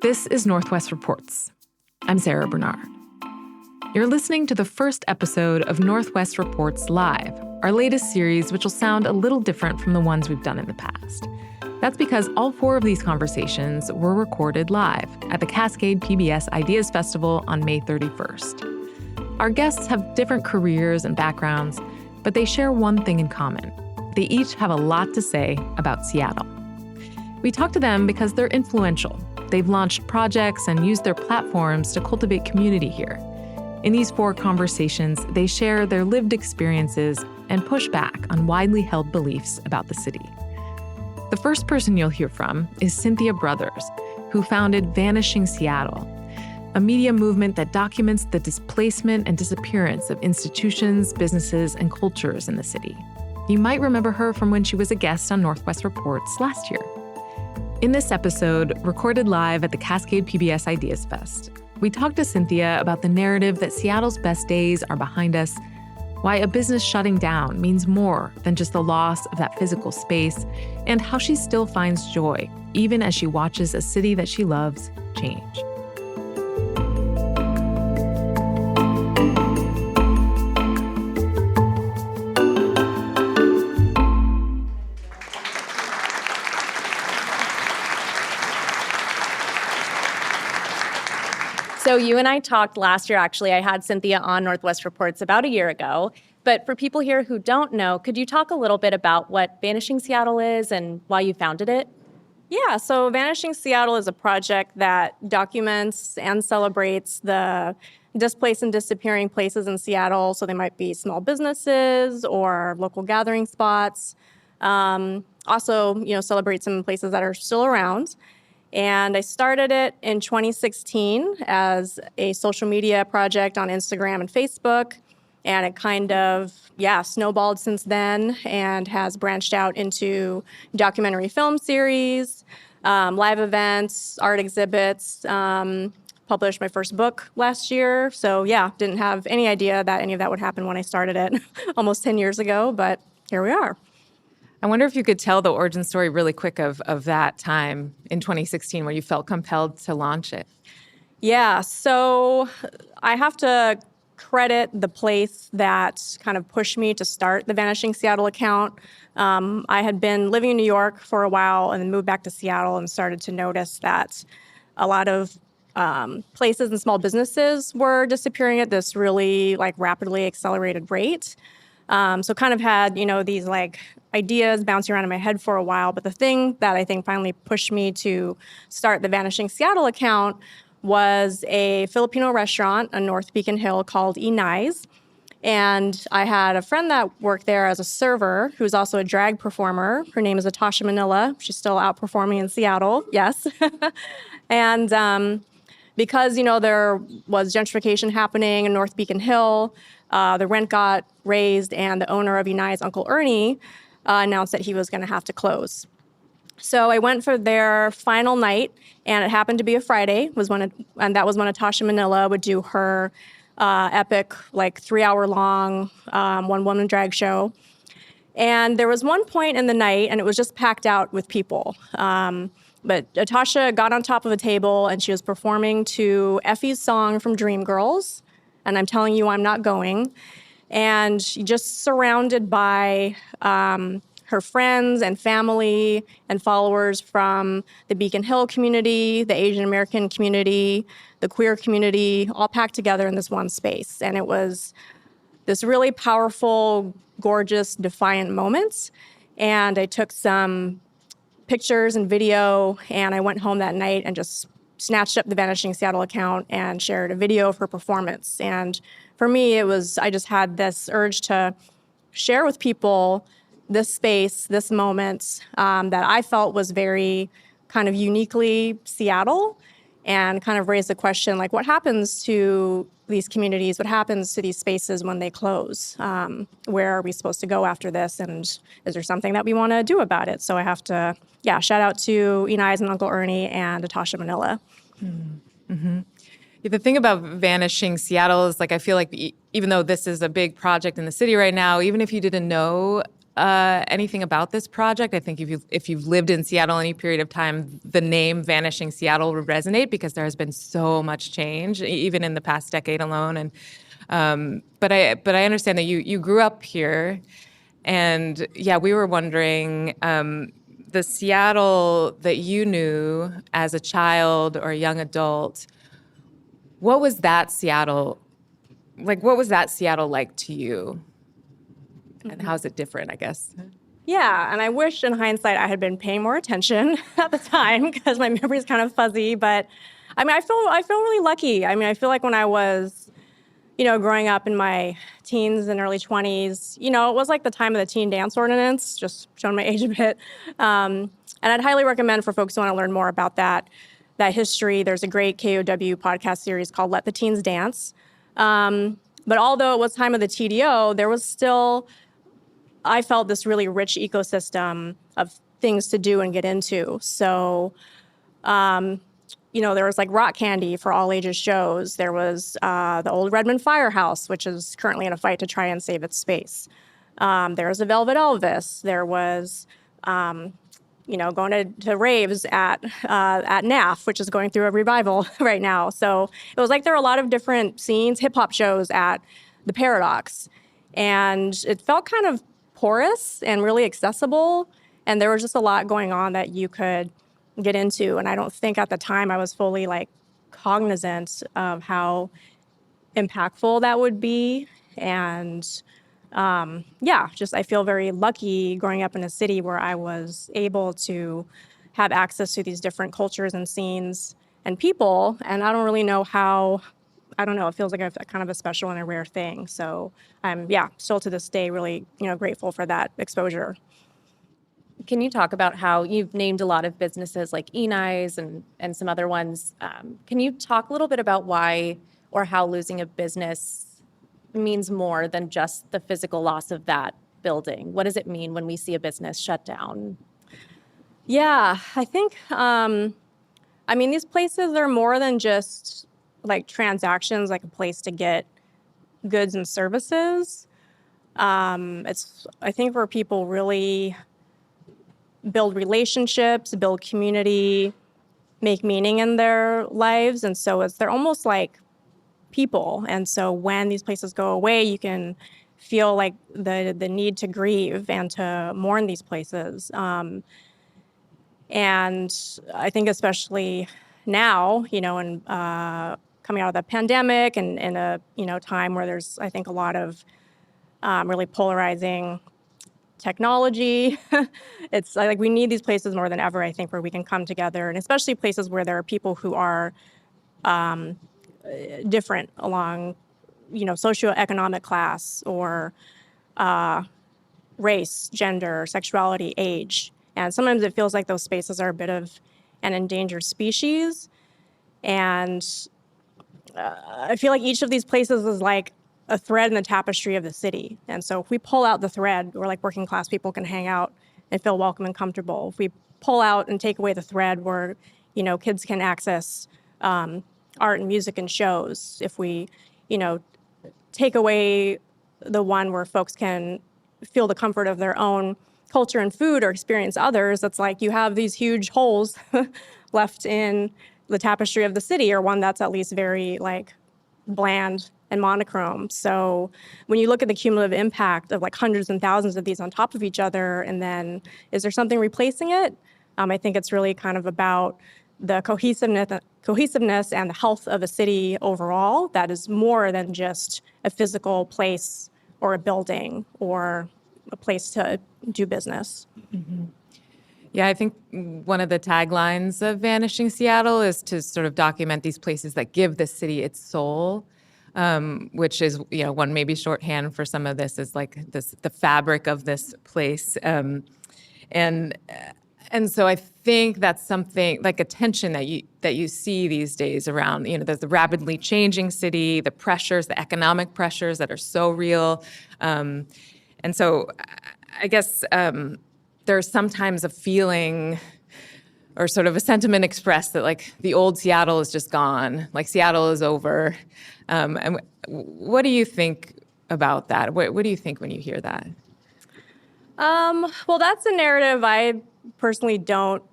This is Northwest Reports. I'm Sara Bernard. You're listening to the first episode of Northwest Reports Live, our latest series, which will sound a little different from the ones we've done in the past. That's because all 4 of these conversations were recorded live at the Cascade PBS Ideas Festival on May 31st. Our guests have different careers and backgrounds, but they share one thing in common. They each have a lot to say about Seattle. We talked to them because they're influential. They've launched projects and used their platforms to cultivate community here. In these 4 conversations, they share their lived experiences and push back on widely held beliefs about the city. The first person you'll hear from is Cynthia Brothers, who founded Vanishing Seattle, a media movement that documents the displacement and disappearance of institutions, businesses, and cultures in the city. You might remember her from when she was a guest on Northwest Reports last year. In this episode, recorded live at the Cascade PBS Ideas Fest, we talked to Cynthia about the narrative that Seattle's best days are behind us, why a business shutting down means more than just the loss of that physical space, and how she still finds joy, even as she watches a city that she loves change. So you and I talked last year, actually. I had Cynthia on Northwest Reports about a year ago. But for people here who don't know, could you talk a little bit about what Vanishing Seattle is and why you founded it? Yeah, so Vanishing Seattle is a project that documents and celebrates the displaced and disappearing places in Seattle. So they might be small businesses or local gathering spots. Also, celebrate some places that are still around. And I started it in 2016 as a social media project on Instagram and Facebook. And it kind of, snowballed since then and has branched out into documentary film series, live events, art exhibits, published my first book last year. So didn't have any idea that any of that would happen when I started it almost 10 years ago, but here we are. I wonder if you could tell the origin story really quick of that time in 2016 where you felt compelled to launch it. Yeah, so I have to credit the place that kind of pushed me to start the Vanishing Seattle account. I had been living in New York for a while and then moved back to Seattle and started to notice that a lot of places and small businesses were disappearing at this really rapidly accelerated rate. So kind of had, these ideas bouncing around in my head for a while. But the thing that I think finally pushed me to start the Vanishing Seattle account was a Filipino restaurant on North Beacon Hill called Inay's. And I had a friend that worked there as a server who's also a drag performer. Her name is Natasha Manila. She's still out performing in Seattle, yes. And because, there was gentrification happening in North Beacon Hill, the rent got raised, and the owner of Inay's, Uncle Ernie, announced that he was going to have to close. So I went for their final night, and it happened to be a Friday, and that was when Natasha Manila would do her epic, 3-hour-long one-woman drag show. And there was one point in the night, and it was just packed out with people. But Natasha got on top of a table, and she was performing to Effie's song from Dreamgirls, and I'm telling you, I'm not going. And just surrounded by her friends and family and followers from the Beacon Hill community, the Asian American community, the queer community, all packed together in this one space. And it was this really powerful, gorgeous, defiant moment. And I took some pictures and video, and I went home that night and just snatched up the Vanishing Seattle account and shared a video of her performance. And for me, I just had this urge to share with people this space, this moment that I felt was very kind of uniquely Seattle, and kind of raise the question, what happens to these communities? What happens to these spaces when they close? Where are we supposed to go after this? And is there something that we want to do about it? So I have to, shout out to Inay's and Uncle Ernie and Natasha Manila. Mm-hmm. The thing about Vanishing Seattle is I feel like even though this is a big project in the city right now, even if you didn't know anything about this project, I think if you've lived in Seattle any period of time, the name Vanishing Seattle would resonate because there has been so much change, even in the past decade alone. And but I understand that you grew up here, and yeah, we were wondering the Seattle that you knew as a child or a young adult. What was that Seattle like? What was that Seattle like to you? And how's it different, I guess? Yeah, and I wish in hindsight I had been paying more attention at the time because my memory is kind of fuzzy. But I mean, I feel really lucky. I mean, I feel like when I was, growing up in my teens and early 20s, it was like the time of the teen dance ordinance, just showing my age a bit. And I'd highly recommend for folks who want to learn more about that history. There's a great KOW podcast series called Let the Teens Dance. But although it was time of the TDO, there was still, I felt, this really rich ecosystem of things to do and get into. So, there was like rock candy for all ages shows. There was the old Redmond Firehouse, which is currently in a fight to try and save its space. There was a Velvet Elvis. There was, going to raves at NAF, which is going through a revival right now. So it was like there were a lot of different scenes, hip hop shows at the Paradox. And it felt kind of porous and really accessible. And there was just a lot going on that you could get into. And I don't think at the time I was fully cognizant of how impactful that would be. And I feel very lucky growing up in a city where I was able to have access to these different cultures and scenes and people. And I don't really know how, it feels like a kind of a special and a rare thing. So I'm, still to this day really, grateful for that exposure. Can you talk about how you've named a lot of businesses like Eneyes and some other ones? Can you talk a little bit about why or how losing a business means more than just the physical loss of that building? What does it mean when we see a business shut down? Yeah, I think, these places are more than just like transactions, like a place to get goods and services. It's, I think, where people really build relationships, build community, make meaning in their lives. And so they're almost like people. And so when these places go away, you can feel like the need to grieve and to mourn these places. And I think especially now, and coming out of the pandemic and in a time where there's, I think, a lot of really polarizing technology. It's like we need these places more than ever, I think, where we can come together, and especially places where there are people who are different along, socioeconomic class or race, gender, sexuality, age. And sometimes it feels like those spaces are a bit of an endangered species. And I feel like each of these places is like a thread in the tapestry of the city. And so if we pull out the thread, where like working class people can hang out and feel welcome and comfortable. If we pull out and take away the thread where, kids can access art and music and shows. If we, take away the one where folks can feel the comfort of their own culture and food or experience others, it's like you have these huge holes left in the tapestry of the city, or one that's at least very bland and monochrome. So when you look at the cumulative impact of hundreds and thousands of these on top of each other, and then is there something replacing it? I think it's really kind of about the cohesiveness and the health of a city overall that is more than just a physical place or a building or a place to do business. Mm-hmm. Yeah, I think one of the taglines of Vanishing Seattle is to sort of document these places that give the city its soul, which is, one maybe shorthand for some of this is the fabric of this place. And so I think that's something like a tension that you see these days around, there's the rapidly changing city, the pressures, the economic pressures that are so real. And so I guess there's sometimes a feeling or sort of a sentiment expressed that the old Seattle is just gone, Seattle is over. And what do you think about that? What do you think when you hear that? Well, that's a narrative I personally don't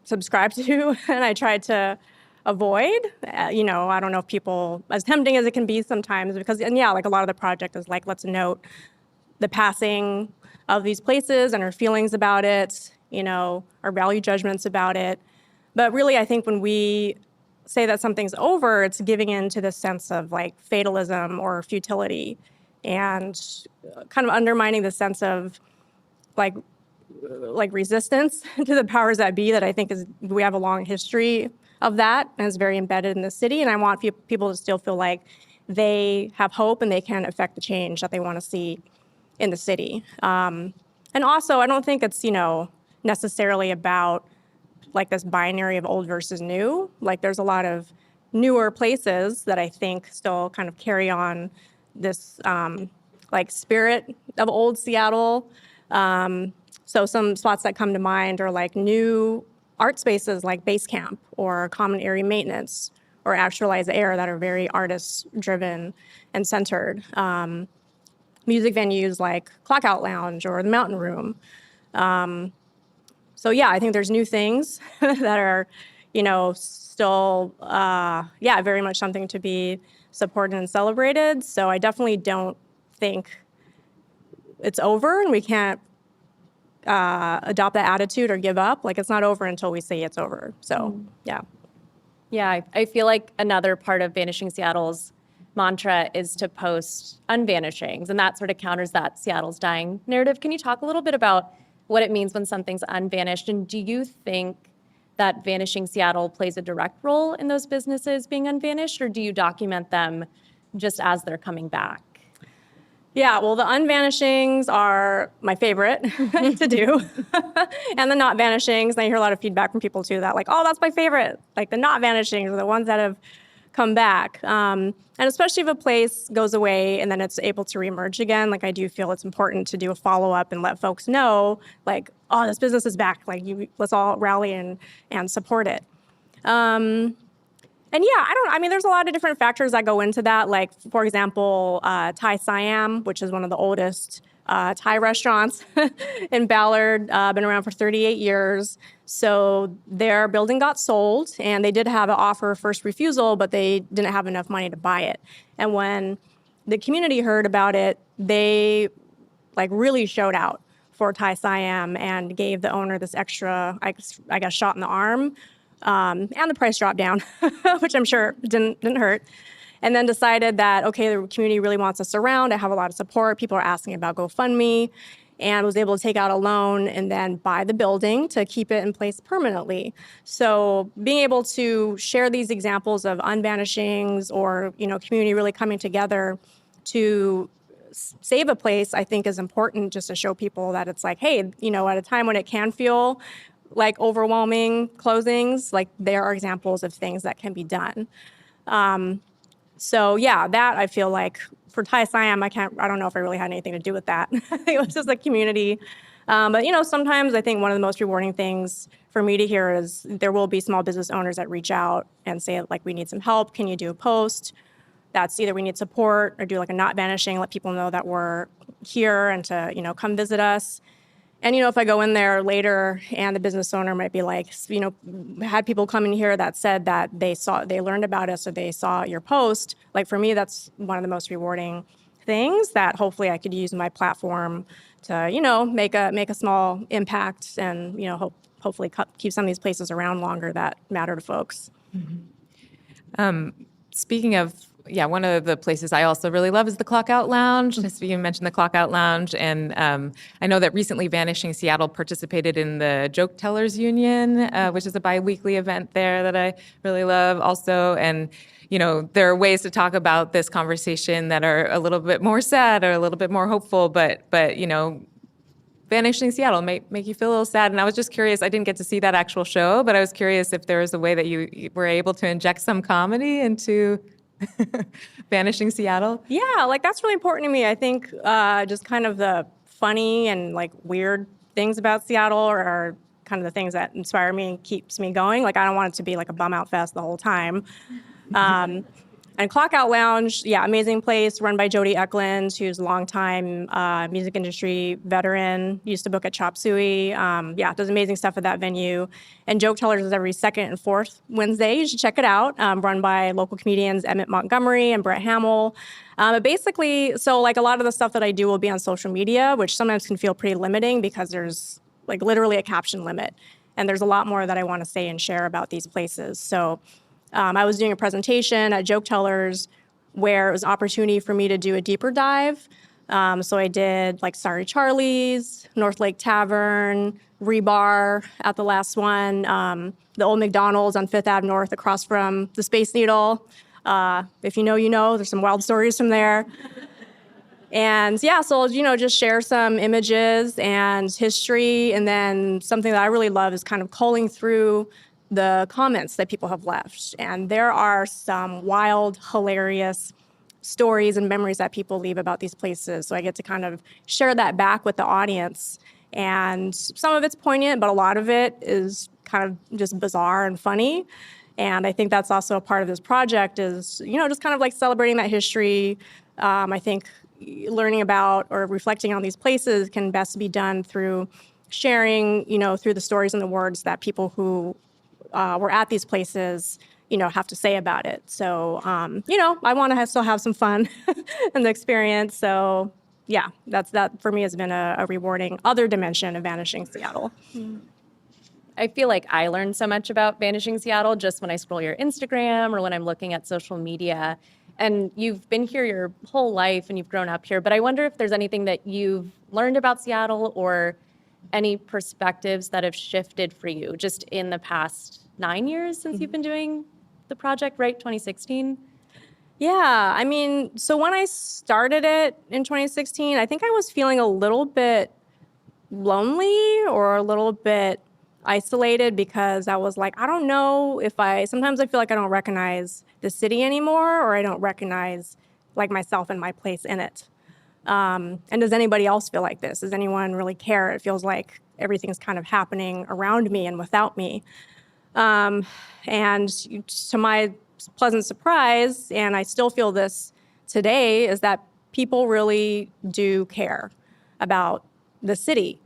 subscribe to, and I try to avoid. I don't know if people, as tempting as it can be sometimes, because, and yeah, like a lot of the project is like, let's note the passing of these places and our feelings about it, our value judgments about it. But really, I think when we say that something's over, it's giving in to this sense of like fatalism or futility and kind of undermining the sense of like resistance to the powers that be that I think we have a long history of that and is very embedded in the city. And I want people to still feel like they have hope and they can affect the change that they want to see in the city. And also, I don't think it's, necessarily about like this binary of old versus new. Like there's a lot of newer places that I think still kind of carry on this like spirit of old Seattle. So some spots that come to mind are like new art spaces like Base Camp or Common Area Maintenance or Actualize Air that are very artist-driven and centered. Music venues like Clockout Lounge or the Mountain Room. So yeah, I think there's new things that are, still, very much something to be supported and celebrated. So I definitely don't think it's over and we can't adopt that attitude or give up. Like it's not over until we say it's over. So yeah. Yeah, I feel like another part of Vanishing Seattle's mantra is to post unvanishings, and that sort of counters that Seattle's dying narrative. Can you talk a little bit about what it means when something's unvanished, and do you think that Vanishing Seattle plays a direct role in those businesses being unvanished, or do you document them just as they're coming back? Yeah, well, the unvanishings are my favorite to do. And the not vanishings, and I hear a lot of feedback from people too that like, oh, that's my favorite. Like the not vanishings are the ones that have come back. And especially if a place goes away and then it's able to reemerge again, like I do feel it's important to do a follow-up and let folks know like, oh, this business is back. Like let's all rally and support it. And yeah, there's a lot of different factors that go into that. Like, for example, Thai Siam, which is one of the oldest Thai restaurants in Ballard, been around for 38 years. So their building got sold, and they did have an offer of first refusal, but they didn't have enough money to buy it. And when the community heard about it, they like really showed out for Thai Siam and gave the owner this extra, I guess, shot in the arm. And the price dropped down, which I'm sure didn't hurt. And then decided that, okay, the community really wants us around. I have a lot of support. People are asking about GoFundMe, and was able to take out a loan and then buy the building to keep it in place permanently. So being able to share these examples of unvanishings or, community really coming together to save a place, I think is important just to show people that it's like, hey, at a time when it can feel like overwhelming closings, like there are examples of things that can be done. So yeah, that I feel like for Thai Siam, I don't know if I really had anything to do with that. It was just the community. But sometimes I think one of the most rewarding things for me to hear is there will be small business owners that reach out and say like, we need some help. Can you do a post? That's either we need support or do like a not vanishing, let people know that we're here and to, come visit us. And, if I go in there later and the business owner might be like, had people come in here that said that they learned about us or they saw your post. Like for me, that's one of the most rewarding things that hopefully I could use my platform to, make a small impact and, hopefully keep some of these places around longer that matter to folks. Speaking of, one of the places I also really love is the Clockout Lounge. You mentioned the Clockout Lounge, and I know that recently Vanishing Seattle participated in the Joke Tellers Union, which is a bi-weekly event there that I really love also. And, there are ways to talk about this conversation that are a little bit more sad or a little bit more hopeful, but Vanishing Seattle make you feel a little sad. And I was just curious, I didn't get to see that actual show, but I was curious if there was a way that you were able to inject some comedy into Vanishing Seattle. Yeah, like that's really important to me. I think just kind of the funny and like weird things about Seattle are kind of the things that inspire me and keeps me going. Like I don't want it to be like a bum out fest the whole time. And Clock Out Lounge, yeah, amazing place run by Jody Eklund, who's a longtime music industry veteran, used to book at Chop Suey. Yeah, does amazing stuff at that venue. And Joke Tellers is every second and fourth Wednesday. You should check it out. Run by local comedians Emmett Montgomery and Brett Hamill. But basically, so like a lot of the stuff that I do will be on social media, which sometimes can feel pretty limiting because there's like literally a caption limit. And there's a lot more that I want to say and share about these places. So I was doing a presentation at Joke Tellers where it was an opportunity for me to do a deeper dive. So I did like Sorry Charlie's, North Lake Tavern, Rebar at the last one, the old McDonald's on Fifth Ave North across from the Space Needle. If you know, you know, there's some wild stories from there. And yeah, so, you know, just share some images and history. And then something that I really love is kind of culling through the comments that people have left. And there are some wild, hilarious stories and memories that people leave about these places. So I get to kind of share that back with the audience. And some of it's poignant, but a lot of it is kind of just bizarre and funny. And I think that's also a part of this project is, you know, just kind of like celebrating that history. I think learning about or reflecting on these places can best be done through sharing, you know, through the stories and the words that people who were at these places, you know, have to say about it. So, you know, I want to still have some fun in the experience. So, yeah, that for me has been a rewarding other dimension of Vanishing Seattle. I feel like I learned so much about Vanishing Seattle just when I scroll your Instagram or when I'm looking at social media. And you've been here your whole life and you've grown up here, but I wonder if there's anything that you've learned about Seattle or any perspectives that have shifted for you just in the past 9 years since you've been doing the project, right? 2016? Yeah, I mean, so when I started it in 2016, I think I was feeling a little bit lonely or a little bit isolated because I was like, I don't know if sometimes I feel like I don't recognize the city anymore or I don't recognize like myself and my place in it. And does anybody else feel like this? Does anyone really care? It feels like everything's kind of happening around me and without me. And to my pleasant surprise, and I still feel this today, is that people really do care about the city.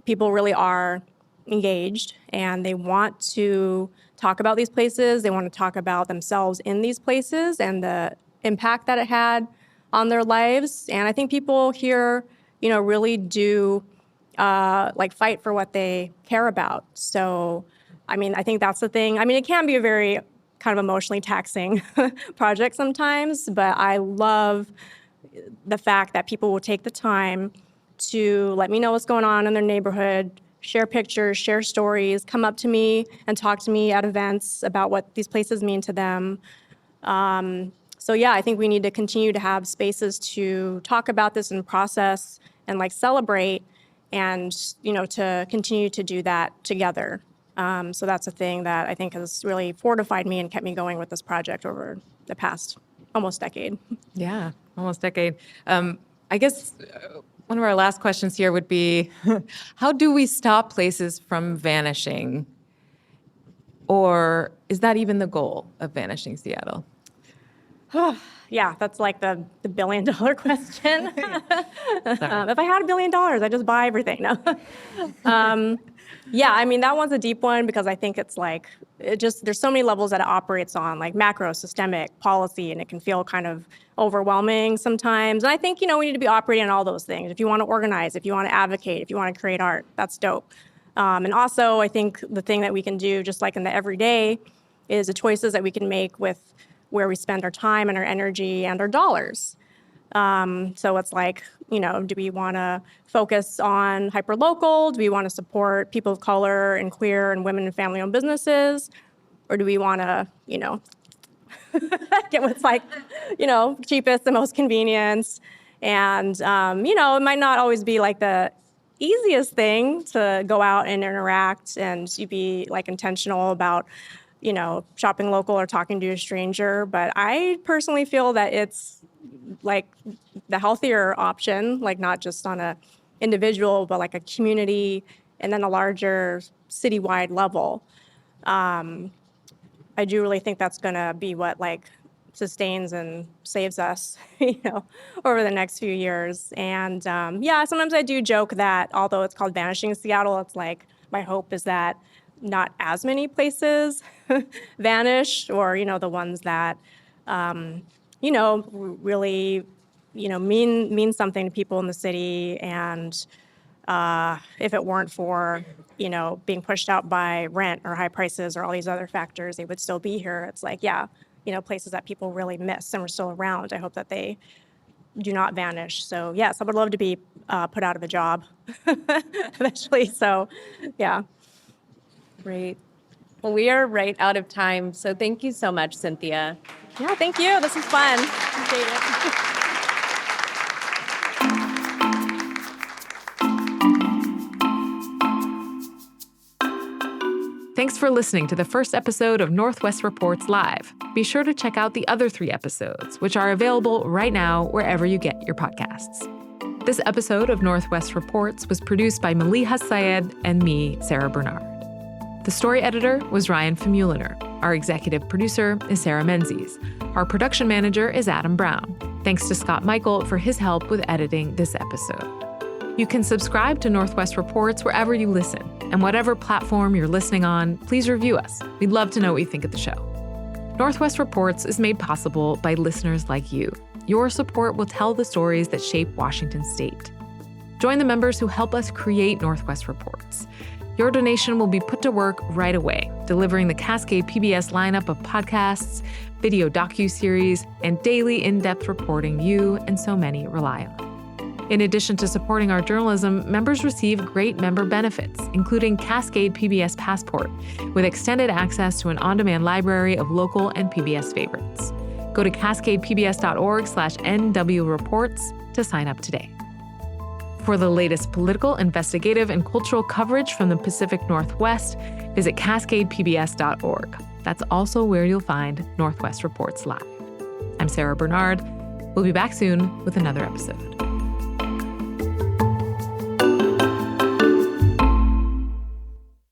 People really are engaged and they want to talk about these places. They want to talk about themselves in these places and the impact that it had on their lives. And I think people here, you know, really do like fight for what they care about. So, I mean, I think that's the thing. I mean, it can be a very kind of emotionally taxing project sometimes, but I love the fact that people will take the time to let me know what's going on in their neighborhood, share pictures, share stories, come up to me and talk to me at events about what these places mean to them. So yeah, I think we need to continue to have spaces to talk about this and process and like celebrate and, you know, to continue to do that together. So that's a thing that I think has really fortified me and kept me going with this project over the past almost decade. Yeah, almost decade. I guess one of our last questions here would be, how do we stop places from vanishing? Or is that even the goal of Vanishing Seattle? Yeah, that's like the billion-dollar question. If I had $1 billion, I'd just buy everything. No. Yeah, I mean, that one's a deep one because I think it's like, there's so many levels that it operates on, like macro, systemic, policy, and it can feel kind of overwhelming sometimes. And I think, you know, we need to be operating on all those things. If you want to organize, if you want to advocate, if you want to create art, that's dope. And also, I think the thing that we can do, just like in the everyday, is the choices that we can make with where we spend our time and our energy and our dollars. So it's like, you know, do we want to focus on hyperlocal? Do we want to support people of color and queer and women and family-owned businesses? Or do we want to, you know, get what's like, you know, cheapest and most convenience? And, you know, it might not always be like the easiest thing to go out and interact and you be like intentional about, you know, shopping local or talking to a stranger. But I personally feel that it's like the healthier option, like not just on a individual, but like a community and then a larger citywide level. I do really think that's going to be what like sustains and saves us, over the next few years. And sometimes I do joke that although it's called Vanishing Seattle, it's like my hope is that not as many places vanish, or the ones that really mean something to people in the city. And if it weren't for being pushed out by rent or high prices or all these other factors, they would still be here. It's like, places that people really miss and are still around. I hope that they do not vanish. So yes, I would love to be put out of a job eventually. So yeah. Great. Well, we are right out of time. So thank you so much, Cynthia. Yeah, thank you. This was fun. Appreciate it. Thanks for listening to the first episode of Northwest Reports Live. Be sure to check out the other 3 episodes, which are available right now wherever you get your podcasts. This episode of Northwest Reports was produced by Maleeha, Syed, and me, Sara Bernard. The story editor was Ryan Famuliner. Our executive producer is Sarah Menzies. Our production manager is Adam Brown. Thanks to Scott Michael for his help with editing this episode. You can subscribe to Northwest Reports wherever you listen, and whatever platform you're listening on, please review us. We'd love to know what you think of the show. Northwest Reports is made possible by listeners like you. Your support will tell the stories that shape Washington State. Join the members who help us create Northwest Reports. Your donation will be put to work right away, delivering the Cascade PBS lineup of podcasts, video docuseries, and daily in-depth reporting you and so many rely on. In addition to supporting our journalism, members receive great member benefits, including Cascade PBS Passport, with extended access to an on-demand library of local and PBS favorites. Go to cascadepbs.org/NW Reports to sign up today. For the latest political, investigative, and cultural coverage from the Pacific Northwest, visit cascadepbs.org. That's also where you'll find Northwest Reports Live. I'm Sara Bernard. We'll be back soon with another episode.